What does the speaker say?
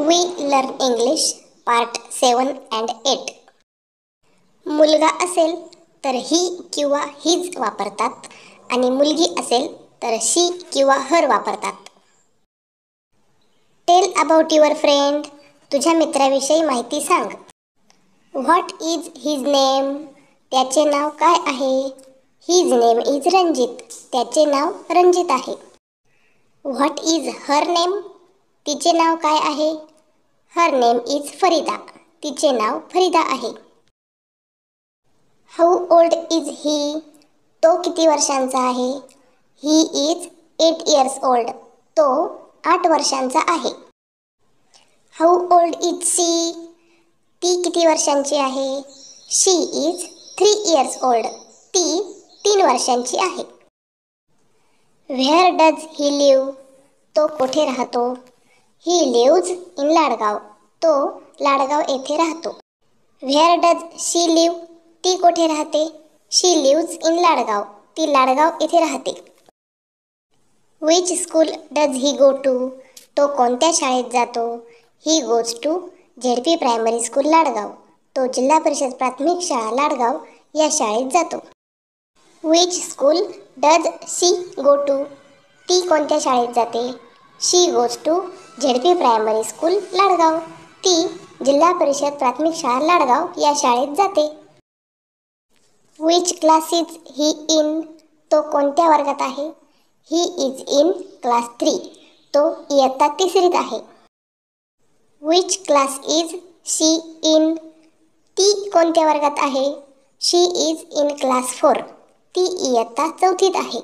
We learn English part 7 and 8. मुलगा असेल तर ही किंवा हीज वापरतात आणि मुलगी असेल तर शी किंवा हर वापरतात. Tell about your friend. तुझ्या मित्राविषयी माहिती सांग. What is his name. त्याचे नाव काय आहे. His name is Ranjit. त्याचे नाव रंजित आहे. What is her name. तिचे नाव काय आहे. Her name is Farida. तिचे नाव फरीदा आहे. How old is he. तो किती वर्षांचा आहे. He is 8 years old. तो 8 वर्षांचा आहे. How old is she. ती किती वर्षांची आहे. She is 3 years old. ती 3 वर्षांची आहे. Where does he live. तो कोठे राहतो. He lives in Ladgaon. तो लाडगाव येथे राहतो. Where does she live. ती कोठे राहते. She lives in Ladgaon. ती लाडगाव येथे राहते. Which school does he go to. तो कोणत्या शाळेत जातो. He goes to ZP primary school Ladgaon. तो जिल्हा परिषद प्राथमिक शाळा लाडगाव या शाळेत जातो. Which school does she go to. ती कोणत्या शाळेत जाते. She goes to ZP primary school Ladgaon. ती जिल्हा परिषद प्राथमिक शाळा लाडगाव या शाळेत जाते. Which class is he in. तो कोणत्या वर्गात आहे. He is in class 3. तो इयत्ता 3रीत आहे. Which class is she in. ती कोणत्या वर्गात आहे. She is in class 4. ती इयत्ता 4थीत आहे.